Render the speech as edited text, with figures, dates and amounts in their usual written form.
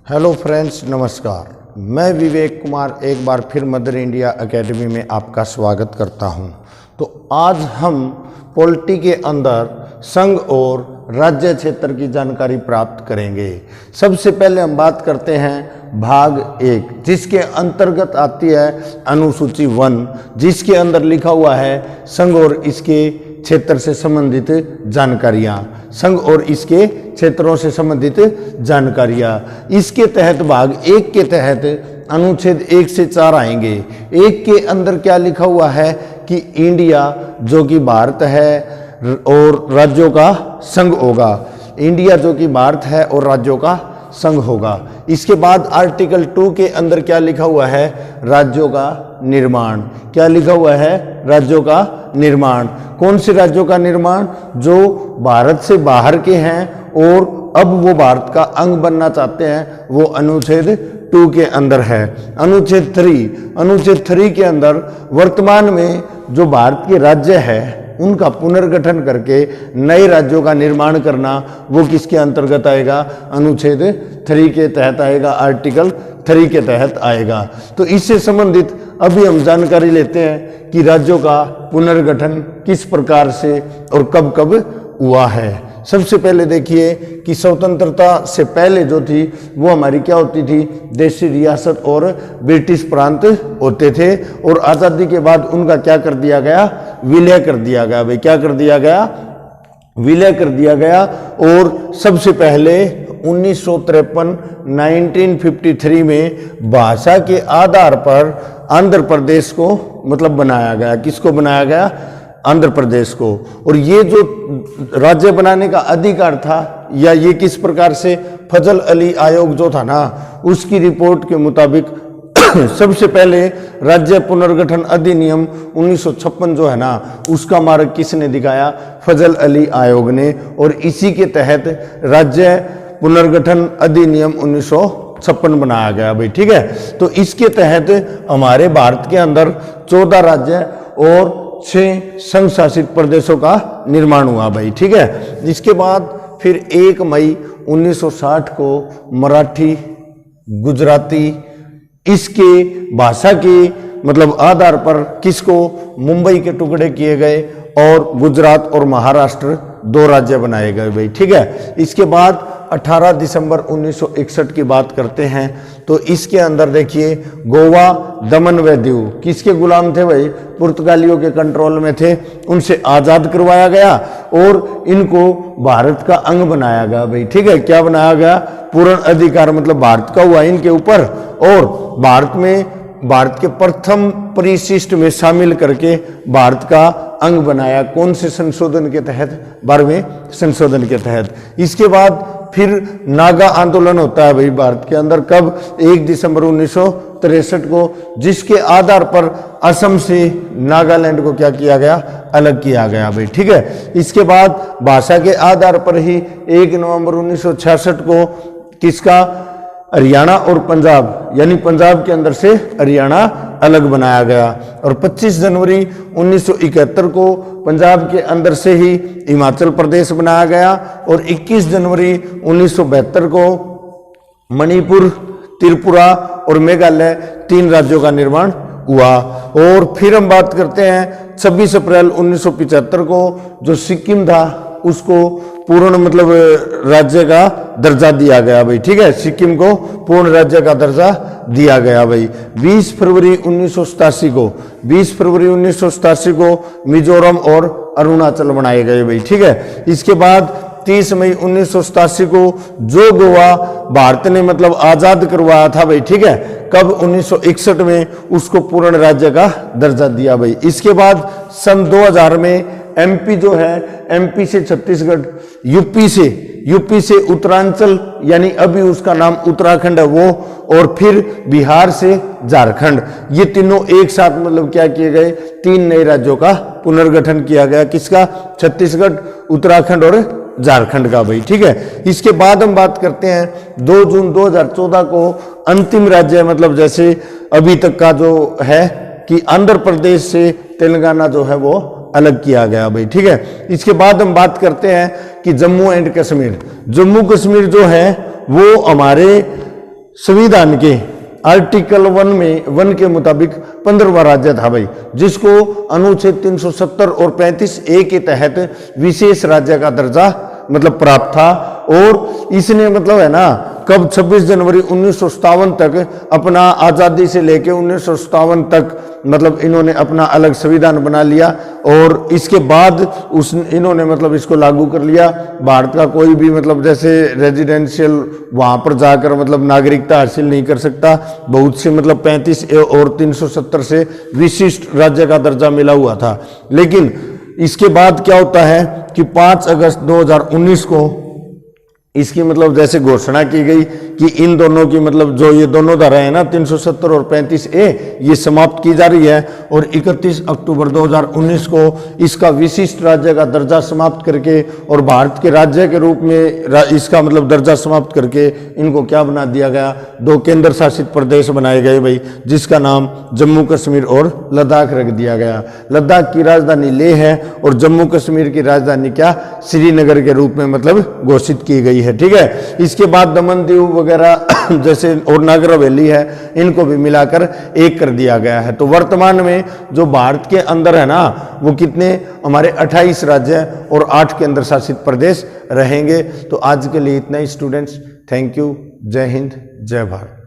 Hello friends, नमस्कार। मैं विवेक कुमार एक बार फिर मदर इंडिया एकेडमी में आपका स्वागत करता हूं। तो आज हम पॉलिटी के अंदर संघ और राज्य क्षेत्र की जानकारी प्राप्त करेंगे। सबसे पहले हम बात करते हैं भाग 1, जिसके अंतर्गत आती है अनुसूची 1, जिसके अंदर लिखा हुआ है संघ और इसके क्षेत्र से संबंधित जानकारियां। संघ और इसके क्षेत्रों से संबंधित जानकारियां। इसके तहत भाग 1 के तहत अनुच्छेद 1 से 4 आएंगे। 1 के अंदर क्या लिखा हुआ है कि इंडिया जो कि भारत है और राज्यों का संघ होगा। इंडिया जो कि भारत है और राज्यों का संघ होगा। इसके बाद आर्टिकल 2 के अंदर क्या लिखा हुआ है? राज्यों का निर्माण। क्या लिखा हुआ है? राज्यों का निर्माण। कौन से राज्यों का निर्माण? जो भारत से बाहर के हैं और अब वो भारत का अंग बनना चाहते हैं, वो अनुच्छेद 2 के अंदर है। अनुच्छेद 3 के अंदर वर्तमान में जो भारत के राज्य है उनका पुनर्गठन करके नए राज्यों का निर्माण करना, वो किसके अंतर्गत आएगा? अनुच्छेद 3 के तहत आएगा, आर्टिकल 3 के तहत आएगा। तो इससे संबंधित अभी हम जानकारी लेते हैं कि राज्यों का पुनर्गठन किस प्रकार से और कब कब हुआ है। सबसे पहले देखिए कि स्वतंत्रता से पहले जो थी वो हमारी क्या होती थी? देशी रियासत और ब्रिटिश प्रांत होते थे, और आज़ादी के बाद उनका क्या कर दिया गया? विलय कर दिया गया। भाई क्या कर दिया गया? विलय कर दिया गया। और सबसे पहले 1953 में भाषा के आधार पर आंध्र प्रदेश को मतलब बनाया गया। किसको बनाया गया? आंध्र प्रदेश को। और ये जो राज्य बनाने का अधिकार था, या ये किस प्रकार से फजल अली आयोग जो था ना, उसकी रिपोर्ट के मुताबिक सबसे पहले राज्य पुनर्गठन अधिनियम 1956 जो है ना, उसका मार्ग किसने दिखाया? फजल अली आयोग ने। और इसी के तहत राज्य पुनर्गठन अधिनियम 1956 बनाया गया। भाई ठीक है। तो इसके तहत हमारे भारत के अंदर 14 राज्य और 6 संघ शासित प्रदेशों का निर्माण हुआ। भाई ठीक है। इसके बाद फिर 1 मई 1960 को मराठी, गुजराती इसके भाषा के मतलब आधार पर किसको? मुंबई के टुकड़े किए गए और गुजरात और महाराष्ट्र 2 राज्य बनाए गए। भाई ठीक है। इसके बाद 18 दिसंबर 1961 की बात करते हैं तो इसके अंदर देखिए गोवा, दमन व दीव किसके गुलाम थे? भाई पुर्तगालियों के कंट्रोल में थे। उनसे आज़ाद करवाया गया और इनको भारत का अंग बनाया गया। भाई ठीक है। क्या बनाया गया? पूर्ण अधिकार मतलब भारत का हुआ इनके ऊपर, और भारत के प्रथम परिशिष्ट में शामिल करके भारत का अंग बनाया। कौन से संशोधन के तहत? 12वें संशोधन के तहत। इसके बाद फिर नागा आंदोलन होता है भाई भारत के अंदर। कब? 1 दिसंबर 1963 को, जिसके आधार पर असम से नागालैंड को क्या किया गया? अलग किया गया। भाई ठीक है। इसके बाद भाषा के आधार पर ही 1 नवंबर 1966 को किसका? हरियाणा और पंजाब, यानी पंजाब के अंदर से हरियाणा अलग बनाया गया। और 25 जनवरी 1971 को पंजाब के अंदर से ही हिमाचल प्रदेश बनाया गया। और 21 जनवरी 1972 को मणिपुर, त्रिपुरा और मेघालय 3 राज्यों का निर्माण हुआ। और फिर हम बात करते हैं 26 अप्रैल 1975 को जो सिक्किम था उसको पूर्ण मतलब राज्य का दर्जा दिया गया। भाई ठीक है। सिक्किम को पूर्ण राज्य का दर्जा दिया गया। भाई 20 फरवरी 1987 को मिजोरम और अरुणाचल बनाए गए। भाई ठीक है। इसके बाद 30 मई 1987 को जो गोवा भारत ने मतलब आज़ाद करवाया था। भाई ठीक है। कब? 1961 में उसको पूर्ण राज्य का दर्जा दिया। भाई इसके बाद सन 2000 में एमपी जो है, एमपी से छत्तीसगढ़, यूपी से उत्तरांचल यानी अभी उसका नाम उत्तराखंड है वो, और फिर बिहार से झारखंड, ये तीनों एक साथ मतलब क्या किए गए? 3 नए राज्यों का पुनर्गठन किया गया। किसका? छत्तीसगढ़, उत्तराखंड और झारखंड का। भाई ठीक है। इसके बाद हम बात करते हैं 2 जून 2014 को अंतिम राज्य मतलब जैसे अभी तक का जो है कि आंध्र प्रदेश से तेलंगाना जो है वो अलग किया गया। भाई ठीक है। इसके बाद हम बात करते हैं कि जम्मू एंड कश्मीर जो है वो हमारे संविधान के आर्टिकल 1 के मुताबिक 15वां राज्य था भाई, जिसको अनुच्छेद 370 और 35A के तहत विशेष राज्य का दर्जा मतलब प्राप्त था। और इसने मतलब है ना कब 26 जनवरी 1957 तक अपना आज़ादी से लेके 1957 तक मतलब इन्होंने अपना अलग संविधान बना लिया। और इसके बाद इन्होंने मतलब इसको लागू कर लिया। भारत का कोई भी मतलब जैसे रेजिडेंशियल वहाँ पर जाकर मतलब नागरिकता हासिल नहीं कर सकता। बहुत से मतलब 35 और 370 से विशिष्ट राज्य का दर्जा मिला हुआ था। लेकिन इसके बाद क्या होता है कि 5 अगस्त 2019 को इसकी मतलब जैसे घोषणा की गई कि इन दोनों की मतलब जो ये दोनों धाराएं है ना 370 और 35A ये समाप्त की जा रही है। और 31 अक्टूबर 2019 को इसका विशिष्ट राज्य का दर्जा समाप्त करके और भारत के राज्य के रूप में इसका मतलब दर्जा समाप्त करके इनको क्या बना दिया गया, 2 केंद्र शासित प्रदेश बनाए गए भाई, जिसका नाम जम्मू कश्मीर और लद्दाख रख दिया गया। लद्दाख की राजधानी लेह है और जम्मू कश्मीर की राजधानी क्या श्रीनगर के रूप में मतलब घोषित की गई है। ठीक है, इसके बाद दमन दीव वगैरह जैसे और नागर हवेली है इनको भी मिलाकर एक कर दिया गया है। तो वर्तमान में जो भारत के अंदर है ना वो कितने हमारे 28 राज्य और 8 केंद्र शासित प्रदेश रहेंगे। तो आज के लिए इतना ही स्टूडेंट्स, थैंक यू, जय हिंद, जय भारत।